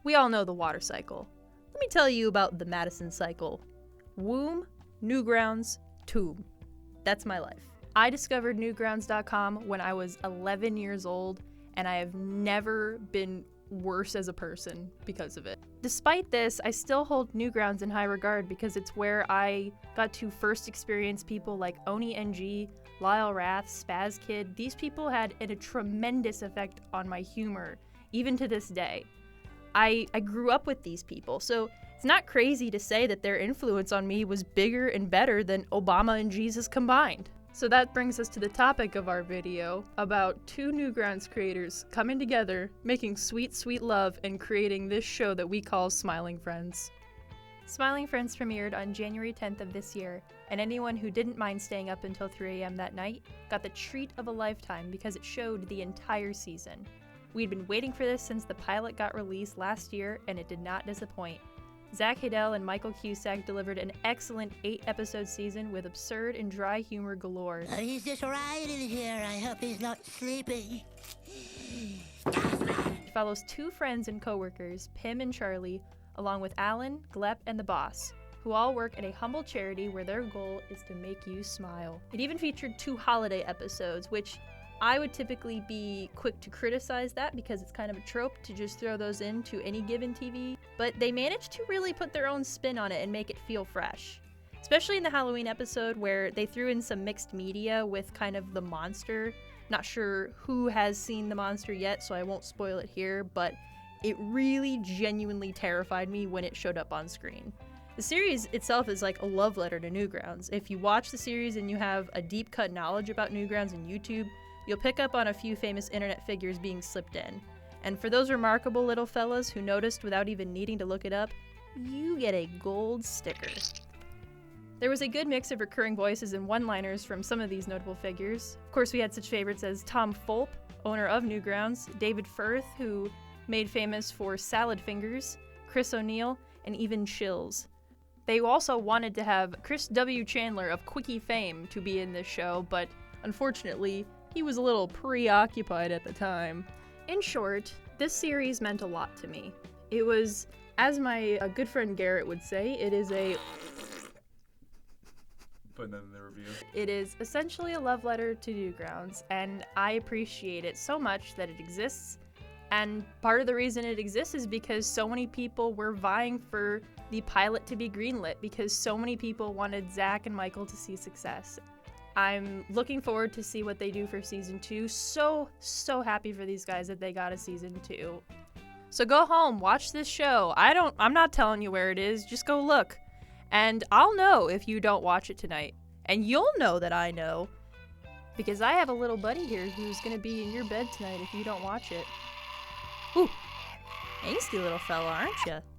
We all know the water cycle. Let me tell you about the Madison cycle. Womb, Newgrounds, tomb. That's my life. I discovered Newgrounds.com when I was 11 years old, and I have never been worse as a person because of it. Despite this, I still hold Newgrounds in high regard because it's where I got to first experience people like Oni NG, Lyle Rath, Spaz Kid. These people had a tremendous effect on my humor, even to this day. I grew up with these people, so it's not crazy to say that their influence on me was bigger and better than Obama and Jesus combined. So that brings us to the topic of our video about two Newgrounds creators coming together, making sweet, sweet love, and creating this show that we call Smiling Friends. Smiling Friends premiered on January 10th of this year, and anyone who didn't mind staying up until 3 a.m. that night got the treat of a lifetime because it showed the entire season. We'd been waiting for this since the pilot got released last year, and it did not disappoint. Zach Hadel and Michael Cusack delivered an excellent 8-episode season with absurd and dry humor galore. He's just right in here. I hope he's not sleeping. It follows two friends and coworkers, Pim and Charlie, along with Alan, Glep, and the boss, who all work at a humble charity where their goal is to make you smile. It even featured 2 holiday episodes, which I would typically be quick to criticize that because it's kind of a trope to just throw those into any given TV, but they managed to really put their own spin on it and make it feel fresh. Especially in the Halloween episode where they threw in some mixed media with kind of the monster. Not sure who has seen the monster yet, so I won't spoil it here, but it really genuinely terrified me when it showed up on screen. The series itself is like a love letter to Newgrounds. If you watch the series and you have a deep cut knowledge about Newgrounds and YouTube, you'll pick up on a few famous internet figures being slipped in. And for those remarkable little fellas who noticed without even needing to look it up, you get a gold sticker. There was a good mix of recurring voices and one-liners from some of these notable figures. Of course, we had such favorites as Tom Fulp, owner of Newgrounds, David Firth, who made famous for Salad Fingers, Chris O'Neill, and even Chills. They also wanted to have Chris W. Chandler of Quickie fame to be in this show, but unfortunately, he was a little preoccupied at the time. In short, this series meant a lot to me. It was, as my good friend Garrett would say, it is Putting that in the review. It is essentially a love letter to Newgrounds, and I appreciate it so much that it exists. And part of the reason it exists is because so many people were vying for the pilot to be greenlit because so many people wanted Zach and Michael to see success. I'm looking forward to see what they do for season 2. So happy for these guys that they got a season 2. So go home, watch this show. I'm not telling you where it is, just go look. And I'll know if you don't watch it tonight. And you'll know that I know, because I have a little buddy here who's gonna be in your bed tonight if you don't watch it. Ooh, angsty little fella, aren't ya?